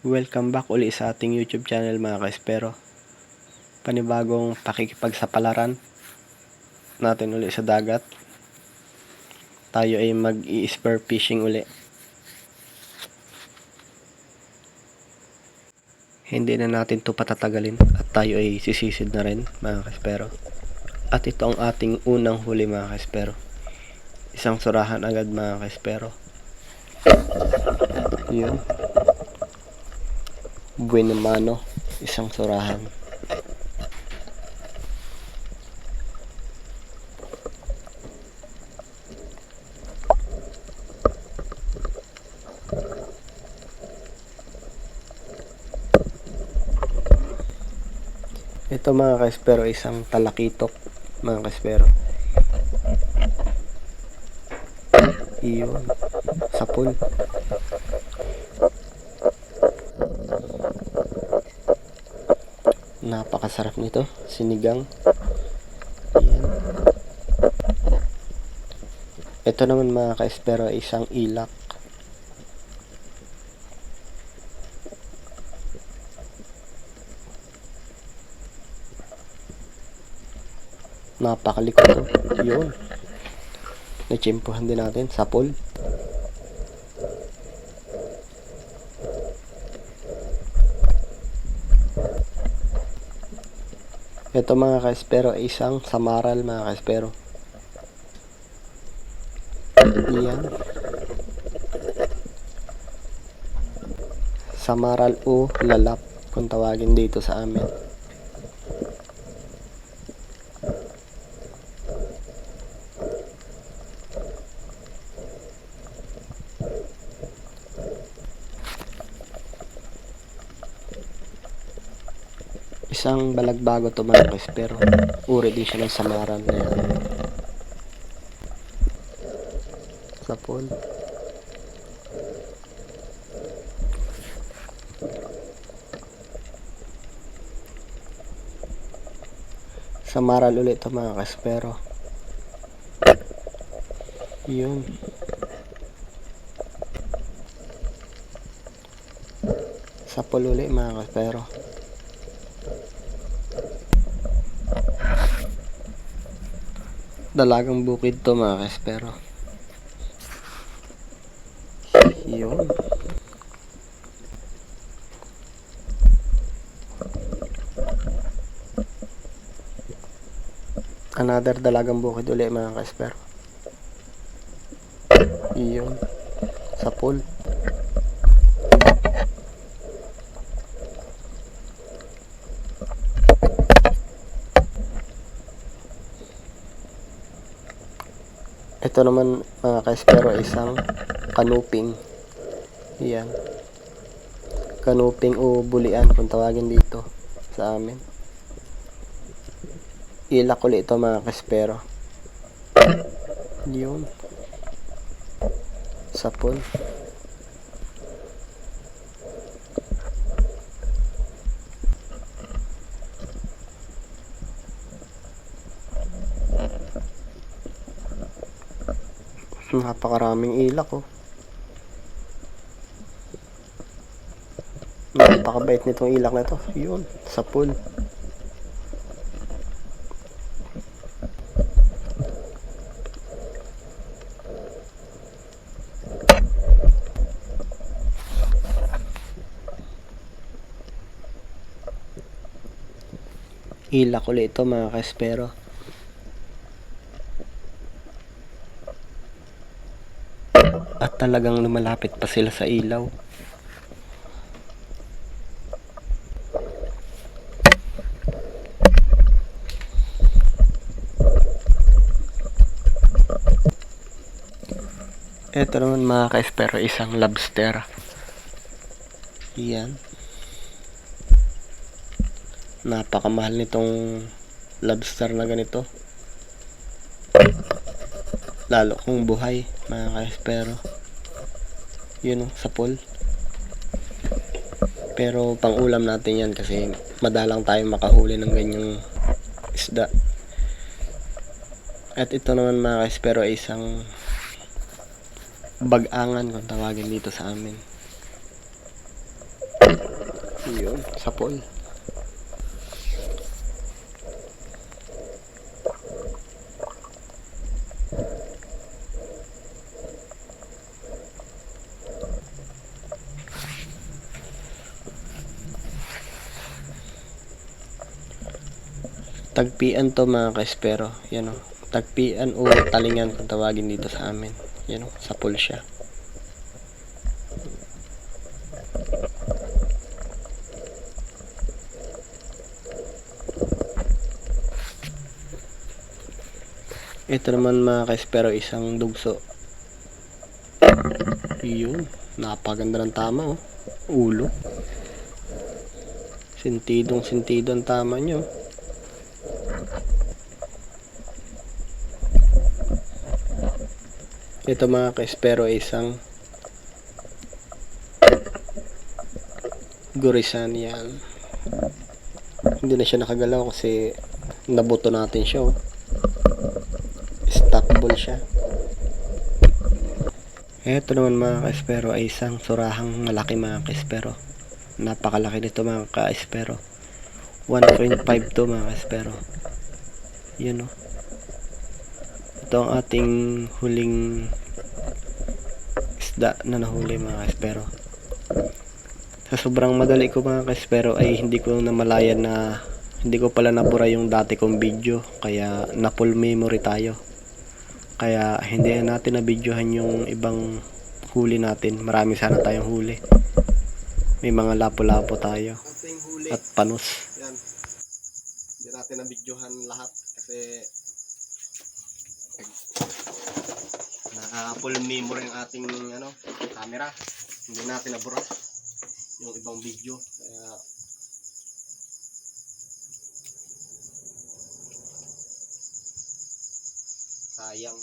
Welcome back uli sa ating YouTube channel mga ka-espero. Panibagong pakikipagsapalaran natin uli sa dagat. Tayo ay mag-i-spear fishing uli. Hindi na natin to patatagalin at tayo ay sisisid na rin mga ka-espero. At ito ang ating unang huli mga ka-espero. Isang surahan agad mga ka-espero. Yun. Buena mano, isang surahan. Ito mga ka-espero, isang talakitok mga ka-espero. Iyon, sapul. Napakasarap nito, sinigang. Ayan. Ito naman mga ka-espero, isang ilak. Napakalikot to. Yun. Natsimpuhan din natin, sapul. Ito mga ka-espero, isang samaral mga ka-espero. Yan. Samaral o lalap kung tawagin dito sa amin. Isang balagbago to mga ka-espero. Uri din siya ng samaral na yan. Sapul. Samaral ulit to mga ka-espero. Yun. Sapul ulit mga ka-espero. Dalagang bukid to mga ka-espero. Yun. Another dalagang bukid ulit mga ka-espero. Yun. Sapul. Ito naman mga ka-espero, isang kanuping. Yan. Kanuping o bulian kung tawagin dito sa amin. Ilak ulit ito mga ka-espero. Yun. Sapul. Napakaraming ilak oh. Napakabait nitong ilak na to. Yun, sapul. Ilak ulit ito mga ka-espero. At talagang lumalapit pa sila sa ilaw. Ito naman mga ka-espero, isang lobster. Yan. Napakamahal nitong lobster na ganito. Lalo kung buhay mga ka-espero. Yun oh, sapul. Pero pang ulam natin yan kasi madalang tayo makahuli ng ganyang isda. At ito naman mga ka-espero ay isang bag-angan kung tawagin dito sa amin. Yun, sapol. Tagpian to mga ka-espero. Yan o. Tagpian o talingan kung tawagin dito sa amin. Yan o, sapol siya. Ito naman mga ka-espero, isang dugso. Yun, napaganda ng tama oh. Ulo. Sintidong sintido ang tama nyo. Ito mga ka-espero, isang gurisan yan. Hindi na siya nakagalaw kasi nabuto natin siya oh. Stock ball siya. Ito naman mga ka-espero ay isang surahang malaki mga ka-espero. Napakalaki nito mga ka-espero. 1.5 to mga ka-espero. Yun o. Ito ang ating huling isda na nahuli mga ka-espero. Sa sobrang madali ko mga ka-espero ay hindi ko namalayan na hindi ko pala nabura yung dati kong video. Kaya na full memory tayo. Kaya hindi natin na-videohan yung ibang huli natin. Marami sana tayong huli. May mga lapo-lapo tayo. At panos. Yan. Hindi natin na-videohan lahat kasi naka-full memory yung ating camera. Hindi natin nabura yung ibang video. Kaya sayang,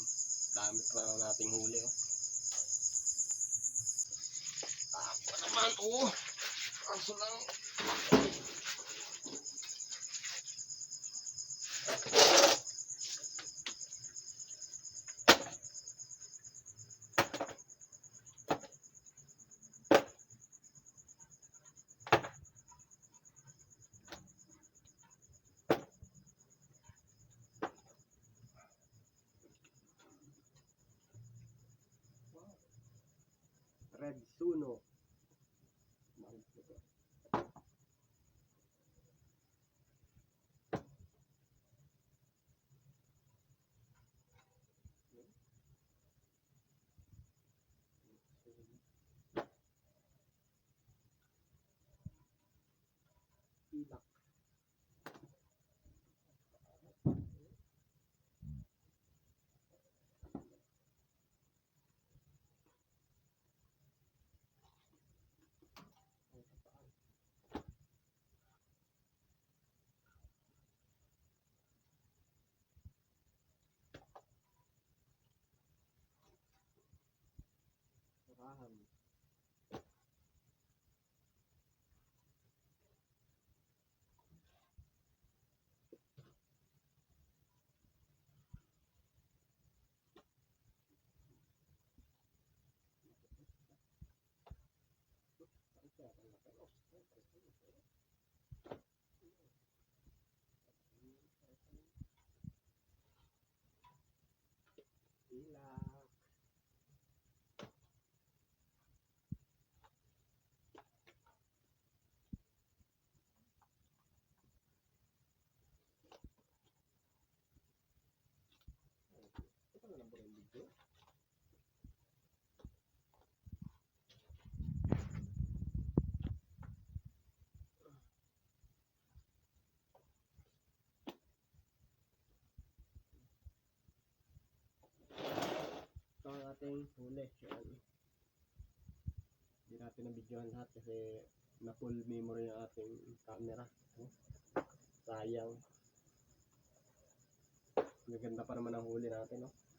dami pa nating huli oh. Ako naman oh. Kaso lang Red Suno. Ilak. Surahan. Ilak. Ito na lang po yung video. Ito ang ating huli. Yan. Hindi natin na-videohan lahat kasi na full memory ng ating camera. Sayang. Maganda pa naman ang huli natin, no?